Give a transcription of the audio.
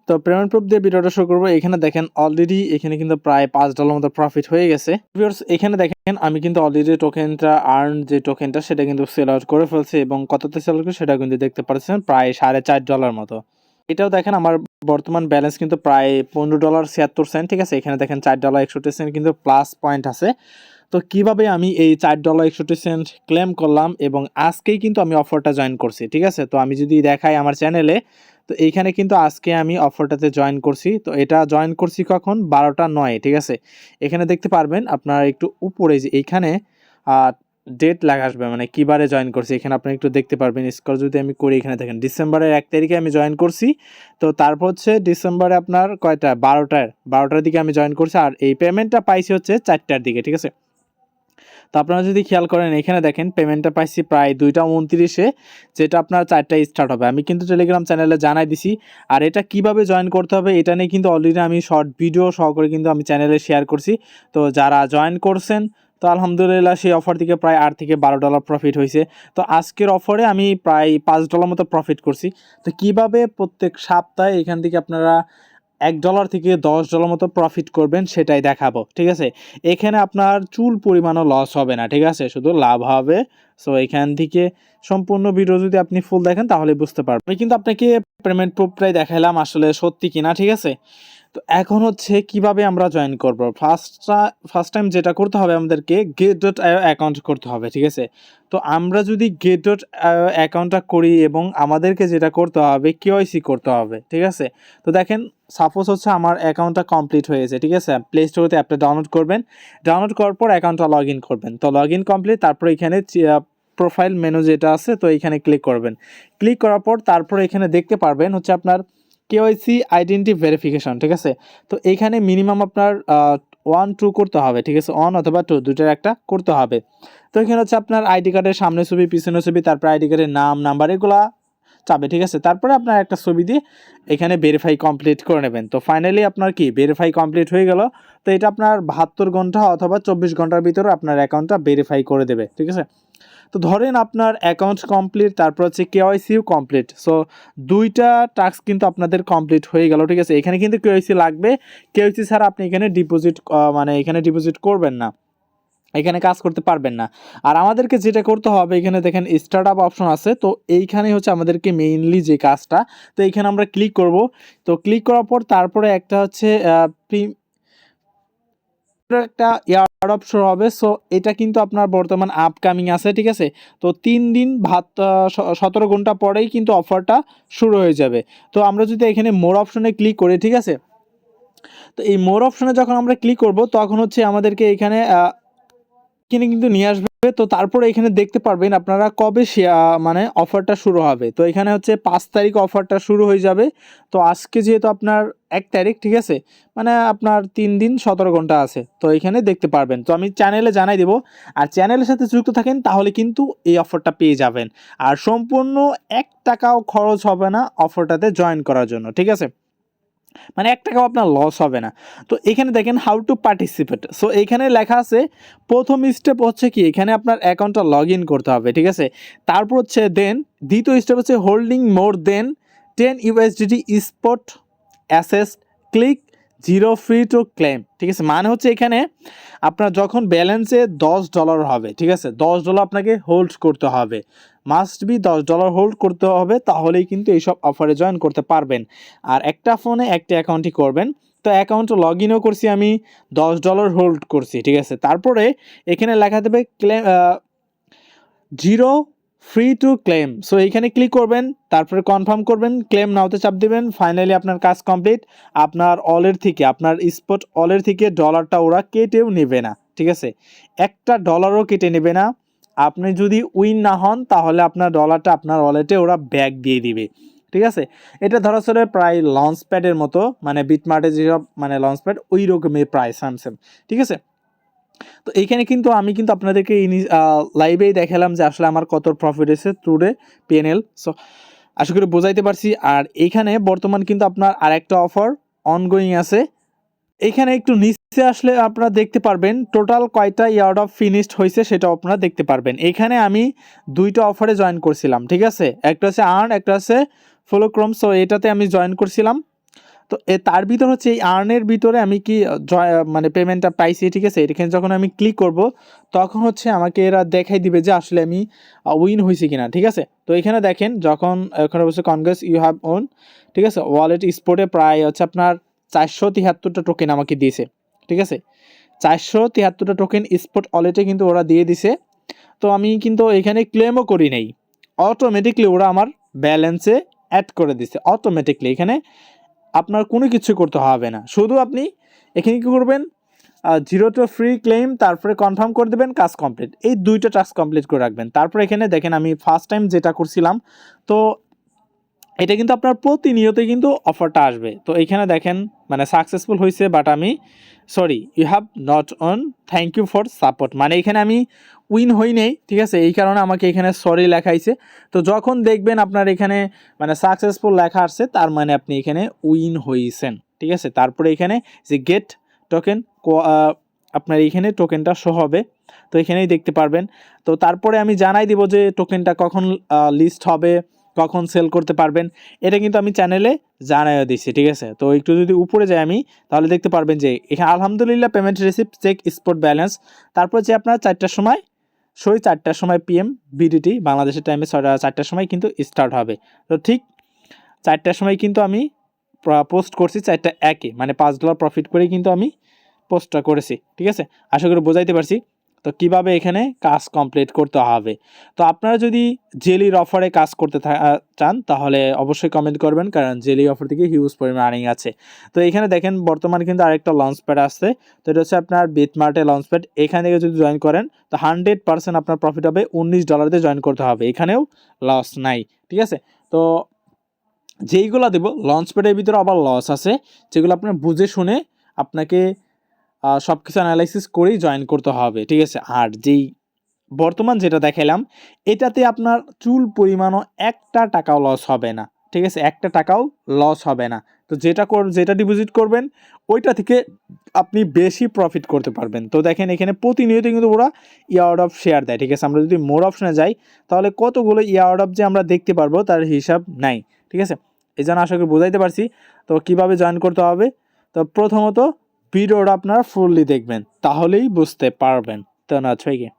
তো payment proof দিয়ে ভিডিওটা শুরু করবো। এখানে দেখেন অলরেডি এখানে কিন্তু প্রায় $5 মতো প্রফিট হয়ে গেছে। ভিউয়ার্স এখানে দেখেন আমি কিন্তু অলরেডি টোকেনটা যে টোকেনটা সেটা কিন্তু সেল আউট করে ফেলছি এবং কততে সেল আউট সেটা কিন্তু দেখতে পাচ্ছেন প্রায় $4.5 মতো। এটাও দেখেন আমার বর্তমান ব্যালেন্স কিন্তু প্রায় $15.76। ঠিক আছে, এখানে দেখেন $4.61 কিন্তু প্লাস পয়েন্ট আছে। তো কিভাবে আমি এই $4.61 ক্লেম করলাম এবং আজকেই কিন্তু আমি অফারটা জয়েন করছি। ঠিক আছে, তো আমি যদি দেখাই আমার চ্যানেলে, তো এইখানে কিন্তু আজকে আমি অফারটাতে জয়েন করছি। তো এটা জয়েন করছি কখন 12টা 9। ঠিক আছে, এখানে দেখতে পারবেন আপনার একটু উপরে যে এইখানে ডেট লেখা আসবে, মানে কিবারে জয়েন করছি এখানে আপনি একটু দেখতে পারবেন। স্কল যদি আমি করি এখানে দেখেন ডিসেম্বরের 1 তারিখে আমি জয়েন করছি। তো তারপর হচ্ছে ডিসেম্বরে আপনার কয়টা 12টার দিকে আমি জয়েন করছি আর এই পেমেন্টটা পাইছি হচ্ছে 4টার দিকে। ঠিক আছে, তো আপনারা যদি খেয়াল করেন এখানে দেখেন পেমেন্টটা পাইছি প্রায় 2টা 29-এ, যেটা আপনার 4টায় স্টার্ট হবে। আমি কিন্তু টেলিগ্রাম চ্যানেলে জানাই দিছি। আর এটা কিভাবে জয়েন করতে হবে এটা নিয়ে কিন্তু অলরেডি আমি শর্ট ভিডিও সহকারে কিন্তু আমি চ্যানেলে শেয়ার করছি। তো যারা জয়েন করছেন তো আলহামদুলিল্লাহ সেই অফার থেকে প্রায় $8 থেকে $12 প্রফিট হয়েছে। তো আজকের অফারে আমি প্রায় $5 মতো প্রফিট করছি। তো কিভাবে প্রত্যেক সপ্তাহে এখান থেকে আপনারা $1 থেকে $10 মতো প্রফিট করবেন সেটাই দেখাবো। ঠিক আছে, এখানে আপনার চুল পরিমাণও লস হবে না। ঠিক আছে, শুধু লাভ হবে। সো এখান থেকে সম্পূর্ণ ভিডিও যদি আপনি ফুল দেখেন তাহলে বুঝতে পারবেন। আমি কিন্তু আপনাকে পেমেন্ট প্রুফটাই দেখাইলাম আসলে সত্যি কিনা। ঠিক আছে, তো এখন হচ্ছে কিভাবে আমরা জয়েন করব। ফার্স্ট টাইম যেটা করতে হবে আমাদেরকে get.io অ্যাকাউন্ট করতে হবে। ঠিক আছে, তো আমরা যদি get.io অ্যাকাউন্টটা করি এবং আমাদেরকে যেটা করতে হবে কেওয়াইসি করতে হবে। ঠিক আছে, তো দেখেন সাপোজ হচ্ছে আমার অ্যাকাউন্টটা কমপ্লিট হয়েছে। ঠিক আছে, প্লে স্টোরে অ্যাপটা ডাউনলোড করবেন, ডাউনলোড করার পর অ্যাকাউন্টটা লগ ইন করবেন। তো লগ ইন কমপ্লিট, তারপর এখানে প্রোফাইল মেনু যেটা আছে তো এখানে ক্লিক করবেন। ক্লিক করার পর তারপর এখানে দেখতে পারবেন হচ্ছে আপনার কেওয়াইসি আইডেন্টি ভেরিফিকেশন। ঠিক আছে, তো এইখানে মিনিমাম আপনার 1-2 করতে হবে। ঠিক আছে, 1 অথবা 2 দুইটার একটা করতে হবে। তো এখানে হচ্ছে আপনার আইডি কার্ডের সামনে ছবি পিছনে ছবি, তারপর আইডি কার্ডের নাম নাম্বার এগুলা চাবে। ঠিক আছে, তারপরে আপনার একটা ছবি দিয়ে এখানে ভেরিফাই কমপ্লিট করে নেবেন। তো ফাইনালি আপনার কি ভেরিফাই কমপ্লিট হয়ে গেল। তো এটা আপনার 72 ঘন্টা অথবা 24 ঘন্টার ভিতরে আপনার অ্যাকাউন্টটা ভেরিফাই করে দেবে। ঠিক আছে, তো ধরেন আপনার অ্যাকাউন্ট কমপ্লিট, তারপর হচ্ছে কেওয়াইসিও কমপ্লিট। সো দুইটা টাস্ক কিন্তু আপনাদের কমপ্লিট হয়ে গেল। ঠিক আছে, এখানে কিন্তু কেওয়াইসি লাগবে। কেওয়াইসি ছাড়া আপনি এখানে ডিপোজিট করবেন না, এখানে কাজ করতে পারবেন না। আর আমাদেরকে যেটা করতে হবে এখানে দেখেন স্টার্ট আপ অপশন আছে। তো এইখানে হচ্ছে আমাদেরকে মেইনলি যে কাজটা, তো এইখানে আমরা ক্লিক করব। তো ক্লিক করার পর তারপরে একটা হচ্ছে একটা ইয়ার অপশন হবে। সো এটা কিন্তু আপনার বর্তমান আপকামিং আছে। ঠিক আছে, তো 3 দিন 17 ঘন্টা পরেই কিন্তু অফারটা শুরু হয়ে যাবে। তো আমরা যদি এখানে মোর অপশনে ক্লিক করি, ঠিক আছে, তো এই মোর অপশনে যখন আমরা ক্লিক করব তখন হচ্ছে আমাদেরকে এখানে কিন্তু নিয়ে আসবে। তো তারপরে এখানে দেখতে পারবেন আপনারা কবে মানে অফারটা শুরু হবে। তো এখানে হচ্ছে 5 তারিখ অফারটা শুরু হয়ে যাবে। তো আজকে যেহেতু আপনার 1 তারিখ, ঠিক আছে, মানে আপনার 3 দিন 17 ঘন্টা আছে। তো এখানে দেখতে পারবেন। তো আমি চ্যানেলে জানাই দেবো, আর চ্যানেলের সাথে যুক্ত থাকেন তাহলে কিন্তু এই অফারটা পেয়ে যাবেন। আর সম্পূর্ণ 1 টাকাও খরচ হবে না অফারটাতে জয়েন করার জন্য। ঠিক আছে, মানে 1 টাকাও আপনার লস হবে না। তো এখানে দেখেন হাউ টু পার্টিসিপেট। সো এইখানে লেখা আছে প্রথম স্টেপ হচ্ছে কি এখানে আপনার অ্যাকাউন্টটা লগ ইন করতে হবে। ঠিক আছে, তারপর হচ্ছে দেন দ্বিতীয় স্টেপ হচ্ছে holding more than 10 USDT spot অ্যাসেস ক্লিক 0 ফ্রি টু ক্লেম। ঠিক আছে, মানে হচ্ছে এখানে আপনার যখন ব্যালেন্সে $10 হবে, ঠিক আছে, $10 আপনাকে হোল্ড করতে হবে, মাস্ট বি $10 হোল্ড করতে হবে, তাহলেই কিন্তু এইসব অফারে জয়েন করতে পারবেন। আর একটা ফোনে একটা অ্যাকাউন্টই করবেন। তো অ্যাকাউন্ট লগ ইনও করছি আমি, $10 হোল্ড করছি। ঠিক আছে, তারপরে এখানে লেখা দেবে claim 0 free to claim. So এইখানে ক্লিক করবেন, তারপরে কনফার্ম করবেন, ক্লেম নাওতে চাপ দেবেন। ফাইনালি আপনার কাজ কমপ্লিট। আপনার অলের থেকে, আপনার স্পট অলের থেকে ডলারটা ওরা কেটেও নেবে না। ঠিক আছে, $1 কেটে নেবে না। আপনি যদি উইন না হন তাহলে আপনার ডলারটা আপনার ওয়ালেটে ওরা ব্যাক দিয়ে দিবে। ঠিক আছে, এটা ধরা চলে প্রায় লঞ্চ প্যাডের মতো, মানে বিটমার্টে যেসব মানে লঞ্চ প্যাড ওই রকমের প্রাইস স্যামসাং। ঠিক আছে, তো এইখানে কিন্তু আমি কিন্তু আপনাদেরকে লাইভেই দেখালাম যে আসলে আমার কত প্রফিট হয়েছে থ্রু ডে PNL। সো আশা করি বোঝাইতে পারছি। আর এইখানে বর্তমান কিন্তু আপনার আরেকটা অফার অনগোয়িং আছে। এইখানে একটু নিচে আসলে আপনারা দেখতে পারবেন টোটাল কয়টা ইয়ার্ড অফ ফিনিশড হয়েছে সেটাও আপনারা দেখতে পারবেন। এইখানে আমি 2টা অফারে জয়েন করছিলাম। ঠিক আছে, একটা হচ্ছে আর্ন, একটা হচ্ছে ফলোক্রম। সো এটাতে আমি জয়েন করছিলাম। তো তার ভিতর হচ্ছে এই আর্নের ভিতরে আমি কি মানে পেমেন্টটা পাইছি, ঠিক আছে। এখানে যখন আমি ক্লিক করব তখন হচ্ছে আমাকে এরা দেখাই দিবে যে আসলে আমি উইন হয়েছি কিনা, ঠিক আছে। তো এখানে দেখেন যখন এখানে বলছে কনগ্রেস ইউ হ্যাভ ওন, ঠিক আছে, ওয়ালেট স্পোর্টে প্রায় হচ্ছে আপনার 473টা টোকেন আমাকে দিয়েছে, ঠিক আছে। 473টা টোকেন স্পট ওয়ালেটে কিন্তু ওরা দিয়ে দিছে। তো আমি কিন্তু এখানে ক্লেমও করি নাই, অটোমেটিকলি ওরা আমার ব্যালেন্সে অ্যাড করে দিছে অটোমেটিকলি। এখানে আপনার কোনো কিছু করতে হবে না, শুধু আপনি এখানে কী করবেন, 0 to ফ্রি ক্লেম, তারপরে কনফার্ম করে দেবেন, কাজ কমপ্লিট। এই দুইটা টাস্ক কমপ্লিট করে রাখবেন। তারপরে এখানে দেখেন আমি ফার্স্ট টাইম যেটা করছিলাম, তো এটা কিন্তু আপনার প্রতিনিয়তই কিন্তু অফারটা আসবে। তো এইখানে দেখেন মানে সাকসেসফুল হয়েছে, বাট আমি sorry you have not won, thank you for support, মানে এখানে আমি উইন হই নেই, ঠিক আছে, এই কারণে আমাকে এখানে সরি লেখাইছে। তো যখন দেখবেন আপনার এখানে মানে সাকসেসফুল লেখা আসছে, তার মানে আপনি এখানে উইন হয়েছেন, ঠিক আছে। তারপরে এখানে যে গেট টোকেন, আপনার এইখানে টোকেনটা শো হবে, তো এখানেই দেখতে পারবেন। তো তারপরে আমি জানাই দিব যে টোকেনটা কখন লিস্ট হবে, কখন সেল করতে পারবেন, এটা কিন্তু আমি চ্যানেলে জানাইও দিচ্ছি, ঠিক আছে। তো একটু যদি উপরে যাই আমি, তাহলে দেখতে পারবেন যে এখানে আলহামদুলিল্লাহ payment receive check spot balance. তারপর যে আপনার 4টার সময় 4টার সময় PM BDT বাংলাদেশের টাইমে 4টার সময় কিন্তু স্টার্ট হবে। তো ঠিক 4টার সময় কিন্তু আমি পোস্ট করছি 4টা একে, মানে $5 প্রফিট করে কিন্তু আমি পোস্টটা করেছি, ঠিক আছে। আশা করি বোঝাইতে পারছি। তো কিভাবে এখানে কাজ কমপ্লিট করতে হবে। তো আপনারা যদি জেলির অফারে কাজ করতে চান তাহলে অবশ্যই কমেন্ট করবেন, কারণ জেলি অফার থেকে হিউজ পরিমাণ আর্নিং আছে। তো এখানে দেখেন বর্তমানে কিন্তু আরেকটা লঞ্চ প্যাড আসছে, তো এটা হচ্ছে আপনার বিটমার্টে লঞ্চ প্যাড। এখান থেকে যদি জয়েন করেন তো 100% আপনার প্রফিট হবে, $19 দিয়ে জয়েন করতে হবে, এখানেও লস নাই, ঠিক আছে। তো যেইগুলো দেবো লঞ্চ প্যাডের ভিতরে আবার লস আছে, যেগুলো আপনার বুঝে শুনে আপনাকে সব কিছু অ্যানালাইসিস করেই জয়েন করতে হবে, ঠিক আছে। আর যেই বর্তমান যেটা দেখাইলাম এটাতে আপনার চুল পরিমাণও একটা টাকাও লস হবে না, ঠিক আছে, একটা টাকাও লস হবে না। তো যেটা ডিপোজিট করবেন ওইটা থেকে আপনি বেশি প্রফিট করতে পারবেন। তো দেখেন এখানে প্রতিনিয়ত কিন্তু ওরা ইয়ার্ড অফ শেয়ার দেয়, ঠিক আছে। আমরা যদি মোর অপশনে যাই তাহলে কতগুলো ইয়ার্ড অফ যে আমরা দেখতে পারবো তার হিসাব নাই, ঠিক আছে। এই জন্য আশা করি বোঝাইতে পারছি। তো কিভাবে জয়েন করতে হবে, তো প্রথমত ভিডিওটা আপনারা ফুললি দেখবেন, তাহলেই বুঝতে পারবেন। তো না ছয়কে